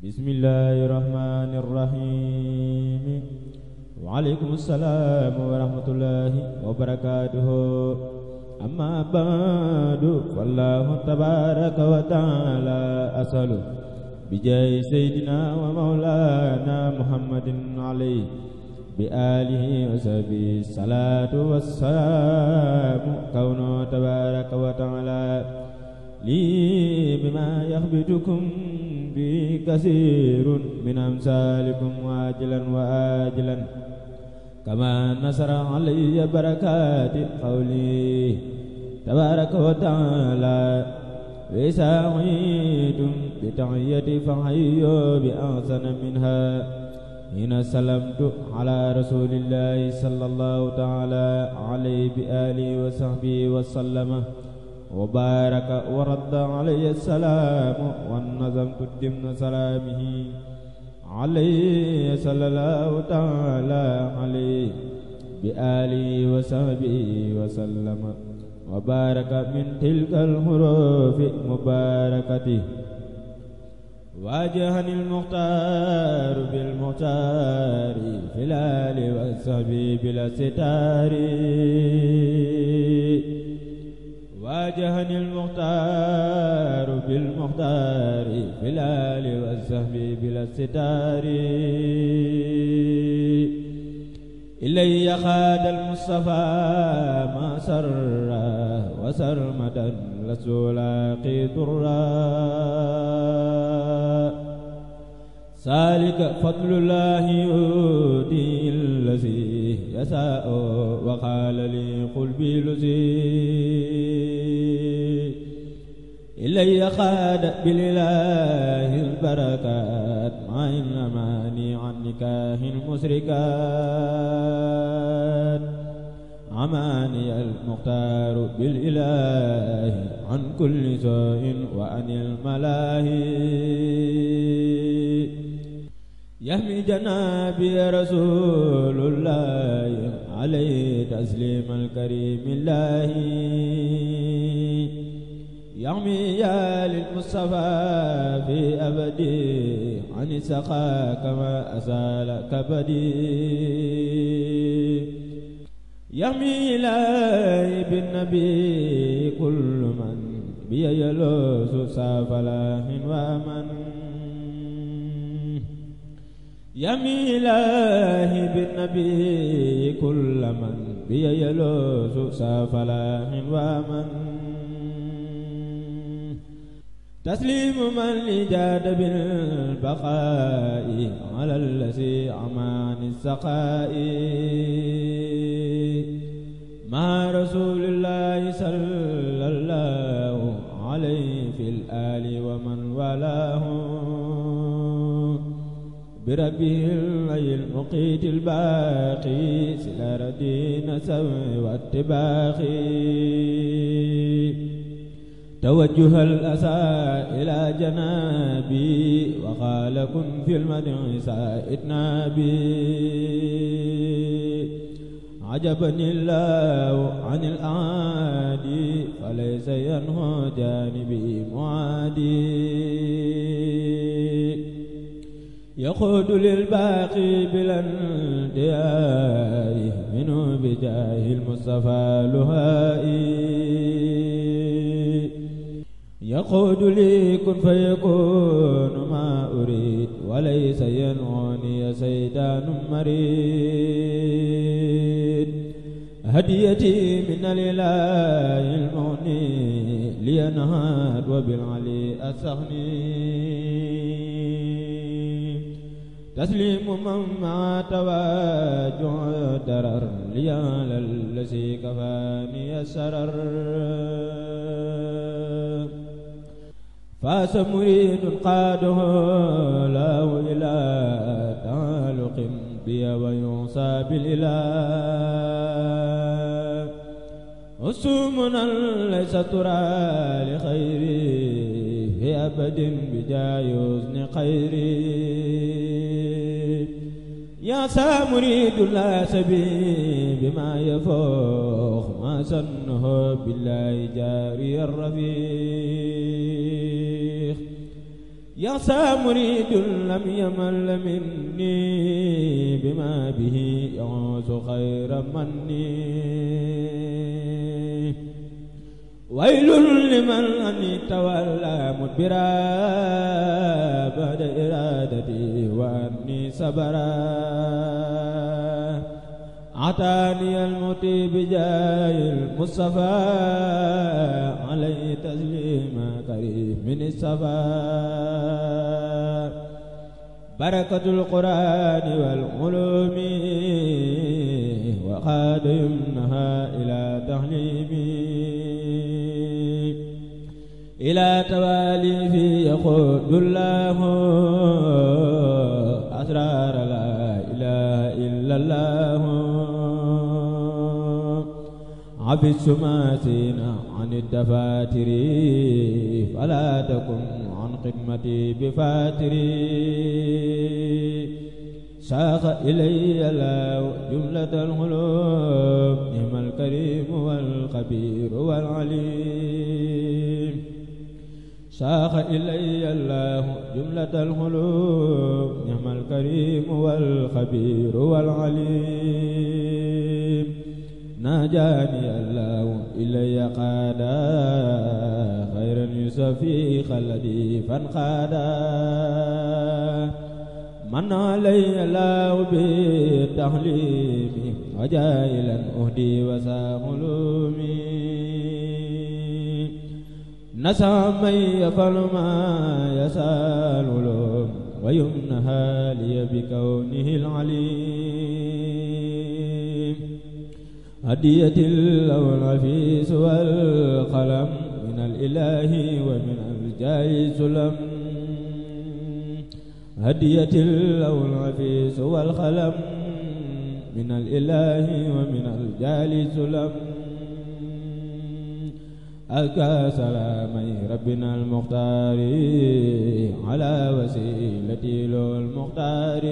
bismillahi rahmani rahim. Waalaikum assalam wa rahmatullahi wa barakatuhu. Amma ba'du, wallahu tabaraka wa ta'ala asalu bijay sayyidina wa maulana Muhammadin alayhi bi alihi wa sahbihi salatu wassalamu kawnu tabaraka wa ta'ala li bima yakhbitukum bi kasirun min amsalikum wajilan wa ajilan kama nasara alayya barakati qawli tabaraka wa ta'ala wa sa'itum bi tahiyyati fahayyu bi ahsana minha hina salamtu ala rasulillahi sallallahu ta'ala alayhi bi alihi wa sahbihi wa sallama wa baraka wa radda alayhi assalamu wa nazamtu dimna salamihi alayhi sallallahu ta'ala alayhi bi alihi wa sahbihi wa sallama wa baraka min tilkal hurufi mubarakati wajahani al-mukhtar bil muhtari fil ali wa sahbi bila sitari wajahani al-mukhtar bil muhtari fil ali wa sahbi bila sitari ilayya khada al-mustafa ma sarra wa sarmadan lasulaqi turra salika fadlullahi yuti allazi yasa'u wa qala li qulbi luzi ilayya khada billahi al-barakat ma innamani an nikahin musrikat amani al-mukhtar bil ilahi an kulli su'in wa anil malahi yahmi janabi rasulullahi alayhi taslim al-karimillahi yahmi ya lil-mustafa fi abadi ani saqa kama asala kabadi yahmi ilahi bin nabi kullu man biya yalusu safalahin wa man yahmi ilahi bin nabi kullu man biya yalusu safalahin wa man taslimu man lijada bil baqa'i ala allazi amani saqa'i ma rasulillahi sallallahu alayhi fil ali wa man walahu bi rabbil ayyil muqitil baqi sila radina sawi wa ittibaqi توجه الأسى إلى جنابي وقال كن في المدع سائدنا بي عجبني الله عن الأعادي فليس ينهى جانبي معادي يقود للباقي بلا انتهاء منه بجاه المصطفى لهائي يقود لي كن فيكون ما أريد وليس ينعني سيدان مريد هديتي من الإله المغني لينهاد وبالعلي أستغني تسليم من مع تواجع درر ليال الذي كفاني السرر فاس مريد قاده لا إلى تعلق بي ويوصى بالإله أسومنا ليس ترى لخيري في أبد بجاي حسن خيري يا سامريد لا سبي بما يفوق ما سنه بالله جاري الرفيق يخشى مريد لم يمل مني بما به يعوز خير مني ويل لمن أن تولى مدبرا بعد إرادتي وأني صبرا عطاني الموتي بجاه المصطفى عليه تسليم كريم من الصفا بركة القرآن والعلوم وقاد يمنها إلى تحليمي إلى توالي في يقود الله أسرار لا إله إلا الله عبد سماتنا عن الدفاتر فلا تكن عن خدمتي بفاتري ساق إلي الله جملة الخلوق نعم الكريم والخبير والعليم ساق إلي الله جملة الخلوق نعم الكريم والخبير والعليم ناجاني الله إلي قادا خيرا يسفي خلدي فانقادا من علي الله بالتحليم وجائلا أهدي وساهلومي نسى من يفعل ما يسال له ويمنها لي بكونه العليم هدية اللون العفيس والقلم من الإله ومن الجاه سلم هدية اللون العفيس والقلم من الإله ومن الجاه سلم أزكى سلامي ربنا المختار على وسيلتي له المختار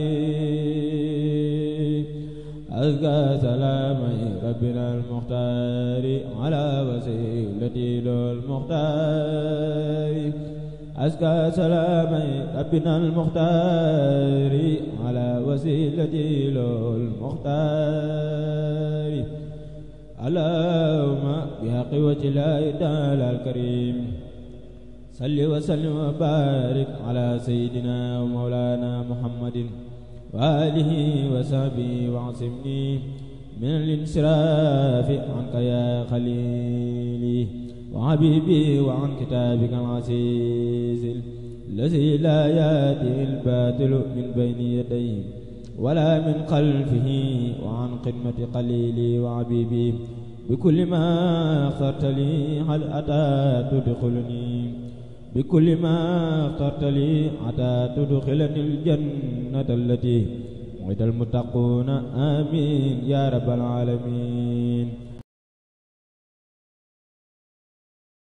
أزكى سلامي ربنا المختار على وسيلتي له المختار أزكى سلامي ربنا المختار على وسيلتي له المختار اللهم بحق وجه الله تعالى الكريم صل وسلم وبارك على سيدنا ومولانا محمد وآله وصحبه واعصمني من الانصراف عنك يا خليلي وحبيبي وعن كتابك العزيز الذي لا يأتي الباطل من بين يديه ولا من خلفه وعن خدمة قليلي وعبيبي بكل ما اخترت لي هل أتى تدخلني بكل ما اخترت لي حتى تدخلني الجنة التي وعد المتقون آمين يا رب العالمين